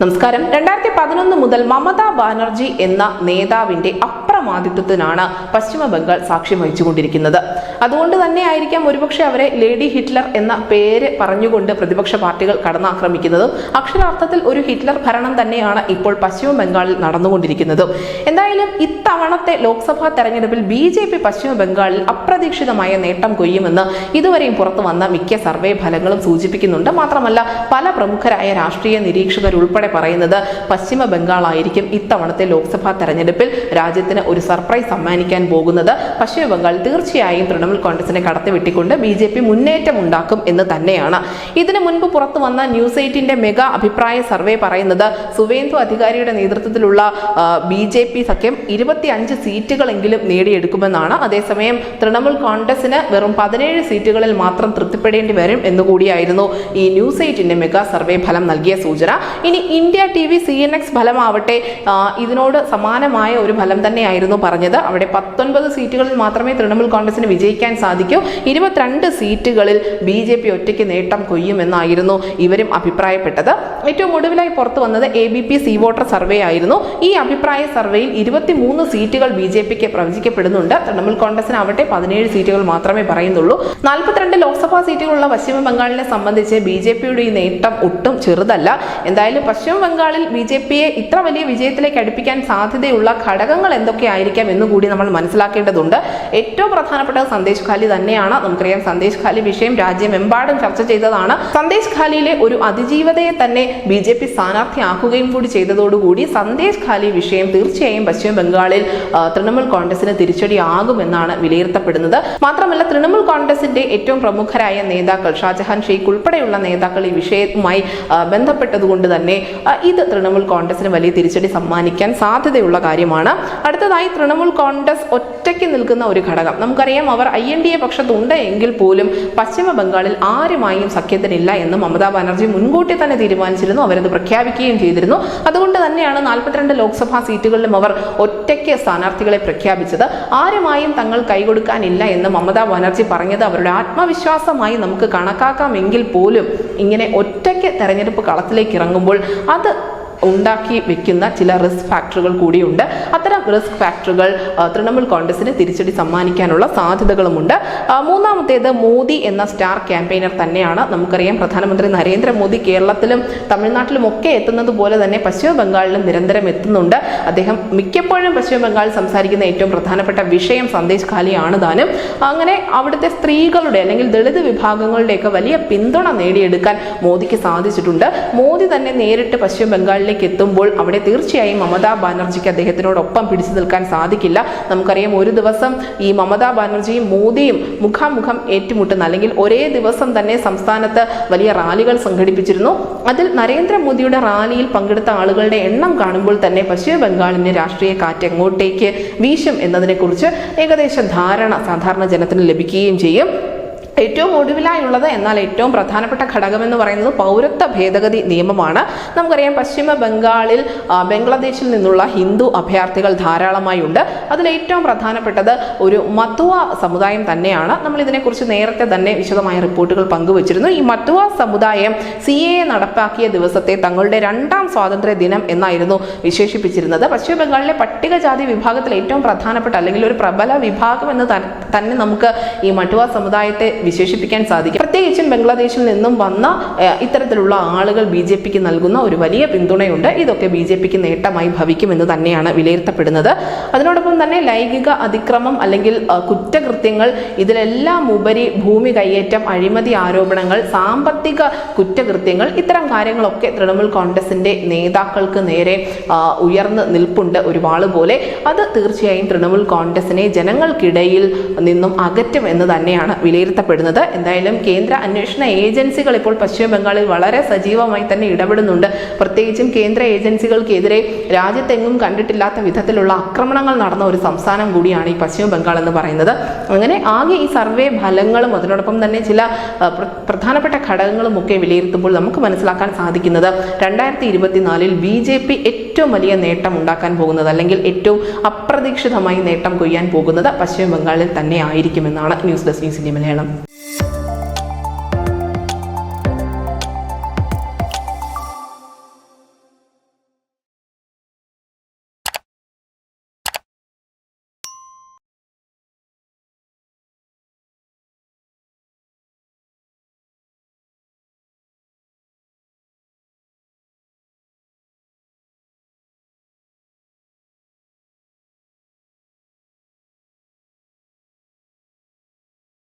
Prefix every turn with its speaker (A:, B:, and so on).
A: നമസ്കാരം. 2011 മുതൽ മമതാ ബാനർജി എന്ന നേതാവിന്റെ അപ്രമാദിത്വത്തിനാണ് പശ്ചിമ ബംഗാൾ സാക്ഷ്യം വഹിച്ചുകൊണ്ടിരിക്കുന്നത്. അതുകൊണ്ട് തന്നെ ആയിരിക്കാം ഒരുപക്ഷെ അവരെ ലേഡി ഹിറ്റ്ലർ എന്ന പേര് പറഞ്ഞുകൊണ്ട് പ്രതിപക്ഷ പാർട്ടികൾ കടന്നാക്രമിക്കുന്നതും. അക്ഷരാർത്ഥത്തിൽ ഒരു ഹിറ്റ്ലർ ഭരണം തന്നെയാണ് ഇപ്പോൾ പശ്ചിമ ബംഗാളിൽ നടന്നുകൊണ്ടിരിക്കുന്നതും. എന്തായാലും ഇത്തവണത്തെ ലോക്സഭാ തെരഞ്ഞെടുപ്പിൽ BJP പശ്ചിമ ബംഗാളിൽ അപ്രതീക്ഷിതമായ നേട്ടം കൊയ്യുമെന്ന് ഇതുവരെയും പുറത്തു വന്ന മിക്ക സർവേ ഫലങ്ങളും സൂചിപ്പിക്കുന്നുണ്ട്. മാത്രമല്ല പല പ്രമുഖരായ രാഷ്ട്രീയ നിരീക്ഷകരുൾപ്പെടെ പറയുന്നത് പശ്ചിമ ബംഗാൾ ആയിരിക്കും ഇത്തവണത്തെ ലോക്സഭാ തെരഞ്ഞെടുപ്പിൽ രാജ്യത്തിന് ഒരു സർപ്രൈസ് സമ്മാനിക്കാൻ പോകുന്നത്. പശ്ചിമ ബംഗാൾ തീർച്ചയായും തൃണമൂൽ കോൺഗ്രസിനെ കടത്തിവെട്ടിക്കൊണ്ട് BJP മുന്നേറ്റം ഉണ്ടാക്കും എന്ന് തന്നെയാണ്. ഇതിനു മുൻപ് പുറത്തു വന്ന ന്യൂസ് 8ന്റെ മെഗാ അഭിപ്രായ സർവേ പറയുന്നത് സുവേന്ദു അധികാരിയുടെ നേതൃത്വത്തിലുള്ള BJP സഖ്യം 25 സീറ്റുകളെങ്കിലും നേടിയെടുക്കുമെന്നാണ്. അതേസമയം തൃണമൂൽ കോൺഗ്രസിന് വെറും 17 സീറ്റുകളിൽ മാത്രം തൃപ്തിപ്പെടേണ്ടി വരും എന്നുകൂടിയായിരുന്നു ഈ ന്യൂസ് 8ന്റെ മെഗാ സർവേ ഫലം നൽകിയ സൂചന. ഇനി ഇന്ത്യ TV CNX ഫലമാവട്ടെ ഇതിനോട് സമാനമായ ഒരു ഫലം തന്നെയായിരുന്നു പറഞ്ഞത്. അവിടെ 19 സീറ്റുകളിൽ മാത്രമേ തൃണമൂൽ കോൺഗ്രസിന് വിജയിക്കാൻ സാധിക്കൂ, 22 സീറ്റുകളിൽ BJP ഒറ്റയ്ക്ക് നേട്ടം കൊയ്യുമെന്നായിരുന്നു ഇവരും അഭിപ്രായപ്പെട്ടത്. ഏറ്റവും ഒടുവിലായി പുറത്തു വന്നത് ABP സി വോട്ടർ സർവേ ആയിരുന്നു. ഈ അഭിപ്രായ സർവേയിൽ 23 സീറ്റുകൾ BJPക്ക് പ്രവചിക്കപ്പെടുന്നുണ്ട്. തൃണമൂൽ കോൺഗ്രസിന് ആവട്ടെ 17 സീറ്റുകൾ മാത്രമേ പറയുന്നുള്ളൂ. 42 ലോക്സഭാ സീറ്റുകളുള്ള പശ്ചിമ ബംഗാളിനെ സംബന്ധിച്ച് BJPയുടെ ഈ നേട്ടം ഒട്ടും ചെറുതല്ല. എന്തായാലും പശ്ചിമ ബംഗാളിൽ BJPയെ ഇത്ര വലിയ വിജയത്തിലേക്ക് അടുപ്പിക്കാൻ സാധ്യതയുള്ള ഘടകങ്ങൾ എന്തൊക്കെയായിരിക്കാം എന്നുകൂടി നമ്മൾ മനസ്സിലാക്കേണ്ടതുണ്ട്. ഏറ്റവും പ്രധാനപ്പെട്ടത് സന്ദേശ് ഖാലി തന്നെയാണ്. നമുക്കറിയാം സന്ദേശ് ഖാലി വിഷയം രാജ്യമെമ്പാടും ചർച്ച ചെയ്തതാണ്. സന്ദേശ് ഖാലിയിലെ ഒരു അതിജീവതയെ തന്നെ BJP സ്ഥാനാർത്ഥിയാക്കുകയും കൂടി ചെയ്തതോടുകൂടി സന്ദേശ് ഖാലി വിഷയം തീർച്ചയായും പശ്ചിമ ബംഗാളിൽ തൃണമൂൽ കോൺഗ്രസിന് തിരിച്ചടിയാകുമെന്നാണ് വിലയിരുത്തപ്പെടുന്നത്. മാത്രമല്ല തൃണമൂൽ കോൺഗ്രസിന്റെ ഏറ്റവും പ്രമുഖരായ നേതാക്കൾ ഷാജഹാൻ ഷെയ്ഖ് ഉൾപ്പെടെയുള്ള നേതാക്കൾ ഈ വിഷയവുമായി ബന്ധപ്പെട്ടതുകൊണ്ട് തന്നെ ഇത് തൃണമൂൽ കോൺഗ്രസിന് വലിയ തിരിച്ചടി സമ്മാനിക്കാൻ സാധ്യതയുള്ള കാര്യമാണ്. അടുത്തതായി തൃണമൂൽ കോൺഗ്രസ് ഒറ്റയ്ക്ക് നിൽക്കുന്ന ഒരു ഘടകം. നമുക്കറിയാം അവർ INDA പക്ഷത്തുണ്ട് എങ്കിൽ പോലും പശ്ചിമ ബംഗാളിൽ ആരുമായും സഖ്യത്തിനില്ല എന്ന് മമതാ ബാനർജി മുൻകൂട്ടി തന്നെ തീരുമാനിച്ചിരുന്നു. അവരത് പ്രഖ്യാപിക്കുകയും ചെയ്തിരുന്നു. അതുകൊണ്ട് തന്നെയാണ് 42 ലോക്സഭാ സീറ്റുകളിലും അവർ ഒറ്റയ്ക്ക് സ്ഥാനാർത്ഥികളെ പ്രഖ്യാപിച്ചത്. ആരുമായും തങ്ങൾ കൈകൊടുക്കാനില്ല എന്ന് മമതാ ബാനർജി പറഞ്ഞത് അവരുടെ ആത്മവിശ്വാസമായി നമുക്ക് കണക്കാക്കാമെങ്കിൽ പോലും ഇങ്ങനെ ഒറ്റയ്ക്ക് തെരഞ്ഞെടുപ്പ് കളത്തിലേക്ക് ഇറങ്ങുമ്പോൾ അത് ഉണ്ടാക്കി വെക്കുന്ന ചില റിസ്ക് ഫാക്ടറുകൾ കൂടിയുണ്ട്. അത്തരം റിസ്ക് ഫാക്ടറുകൾ തൃണമൂൽ കോൺഗ്രസിന് തിരിച്ചടി സമ്മാനിക്കാനുള്ള സാധ്യതകളുമുണ്ട്. മൂന്നാമത്തേത് മോദി എന്ന സ്റ്റാർ ക്യാമ്പയിനർ തന്നെയാണ്. നമുക്കറിയാം പ്രധാനമന്ത്രി നരേന്ദ്രമോദി കേരളത്തിലും തമിഴ്നാട്ടിലും ഒക്കെ എത്തുന്നത് പോലെ തന്നെ പശ്ചിമ ബംഗാളിലും നിരന്തരം എത്തുന്നുണ്ട്. അദ്ദേഹം മിക്കപ്പോഴും പശ്ചിമ ബംഗാളിൽ സംസാരിക്കുന്ന ഏറ്റവും പ്രധാനപ്പെട്ട വിഷയം സന്ദേശ് ഖാലിയാണ് താനും. അങ്ങനെ അവിടുത്തെ സ്ത്രീകളുടെ അല്ലെങ്കിൽ ദളിത് വിഭാഗങ്ങളുടെയൊക്കെ വലിയ പിന്തുണ നേടിയെടുക്കാൻ മോദിക്ക് സാധിച്ചിട്ടുണ്ട്. മോദി തന്നെ നേരിട്ട് പശ്ചിമ ബംഗാളിൽ എത്തുമ്പോൾ അവിടെ തീർച്ചയായും മമതാ ബാനർജിക്ക് അദ്ദേഹത്തിനോടൊപ്പം പിടിച്ചു നിൽക്കാൻ സാധിക്കില്ല. നമുക്കറിയാം ഒരു ദിവസം ഈ മമതാ ബാനർജിയും മോദിയും മുഖാമുഖം ഏറ്റുമുട്ടുന്ന അല്ലെങ്കിൽ ഒരേ ദിവസം തന്നെ സംസ്ഥാനത്ത് വലിയ റാലികൾ സംഘടിപ്പിച്ചിരുന്നു. അതിൽ നരേന്ദ്രമോദിയുടെ റാലിയിൽ പങ്കെടുത്ത ആളുകളുടെ എണ്ണം കാണുമ്പോൾ തന്നെ പശ്ചിമ ബംഗാളിന് രാഷ്ട്രീയ കാറ്റ് എങ്ങോട്ടേക്ക് വീശും എന്നതിനെക്കുറിച്ച് ഏകദേശം ധാരണ സാധാരണ ജനത്തിന് ലഭിക്കുകയും ചെയ്യും. ഏറ്റവും ഒടുവിലായുള്ളത് എന്നാൽ ഏറ്റവും പ്രധാനപ്പെട്ട ഘടകം എന്ന് പറയുന്നത് പൗരത്വ ഭേദഗതി നിയമമാണ്. നമുക്കറിയാം പശ്ചിമ ബംഗാളിൽ ബംഗ്ലാദേശിൽ നിന്നുള്ള ഹിന്ദു അഭയാർത്ഥികൾ ധാരാളമായി ഉണ്ട്. അതിൽ ഏറ്റവും പ്രധാനപ്പെട്ടത് ഒരു മത്തുവ സമുദായം തന്നെയാണ്. നമ്മൾ ഇതിനെക്കുറിച്ച് നേരത്തെ തന്നെ വിശദമായ റിപ്പോർട്ടുകൾ പങ്കുവച്ചിരുന്നു. ഈ മത്തുവ സമുദായം CAA നടപ്പാക്കിയ ദിവസത്തെ തങ്ങളുടെ 2ാം സ്വാതന്ത്ര്യ ദിനം എന്നായിരുന്നു വിശേഷിപ്പിച്ചിരുന്നത്. പശ്ചിമ ബംഗാളിലെ പട്ടികജാതി വിഭാഗത്തിൽ ഏറ്റവും പ്രധാനപ്പെട്ട അല്ലെങ്കിൽ ഒരു പ്രബല വിഭാഗം എന്ന് തന്നെ നമുക്ക് ഈ മട്ടുവ സമുദായത്തെ വിശേഷിപ്പിക്കാൻ സാധിക്കും. പ്രത്യേകിച്ചും ബംഗ്ലാദേശിൽ നിന്നും വന്ന ഇത്തരത്തിലുള്ള ആളുകൾ BJPക്ക് നൽകുന്ന ഒരു വലിയ പിന്തുണയുണ്ട്. ഇതൊക്കെ BJPക്ക് നേട്ടമായി ഭവിക്കുമെന്ന് തന്നെയാണ് വിലയിരുത്തപ്പെടുന്നത്. അതിനോടൊപ്പം തന്നെ ലൈംഗിക അതിക്രമം അല്ലെങ്കിൽ കുറ്റകൃത്യങ്ങൾ, ഇതിലെല്ലാം ഉപരി ഭൂമി കയ്യേറ്റം, അഴിമതി ആരോപണങ്ങൾ, സാമ്പത്തിക കുറ്റകൃത്യങ്ങൾ, ഇത്തരം കാര്യങ്ങളൊക്കെ തൃണമൂൽ കോൺഗ്രസിന്റെ നേതാക്കൾക്ക് നേരെ ഉയർന്നു നിൽപ്പുണ്ട് ഒരു വാള് പോലെ. അത് തീർച്ചയായും തൃണമൂൽ കോൺഗ്രസിനെ ജനങ്ങൾക്കിടയിൽ നിന്നും അകറ്റും എന്ന് തന്നെയാണ് വിലയിരുത്തപ്പെടുന്നത്. എന്തായാലും കേന്ദ്ര അന്വേഷണ ഏജൻസികൾ ഇപ്പോൾ പശ്ചിമ ബംഗാളിൽ വളരെ സജീവമായി തന്നെ ഇടപെടുന്നുണ്ട്. പ്രത്യേകിച്ചും കേന്ദ്ര ഏജൻസികൾക്കെതിരെ രാജ്യത്തെങ്ങും കണ്ടിട്ടില്ലാത്ത വിധത്തിലുള്ള ആക്രമണങ്ങൾ നടന്ന ഒരു സംസ്ഥാനം കൂടിയാണ് ഈ പശ്ചിമ ബംഗാൾ എന്ന് പറയുന്നത്. അങ്ങനെ ആകെ ഈ സർവേ ഫലങ്ങളും അതിനോടൊപ്പം തന്നെ ചില പ്രധാനപ്പെട്ട ഘടകങ്ങളും ഒക്കെ വിലയിരുത്തുമ്പോൾ നമുക്ക് മനസ്സിലാക്കാൻ സാധിക്കുന്നത് 2024 BJP ഏറ്റവും വലിയ നേട്ടം ഉണ്ടാക്കാൻ പോകുന്നത് അല്ലെങ്കിൽ ഏറ്റവും അപ്രതീക്ഷിതമായി നേട്ടം കൊയ്യാൻ പോകുന്നത് പശ്ചിമ ബംഗാളിൽ തന്നെ ആയിരിക്കുമെന്നാണ്. News desk news India Malayalam.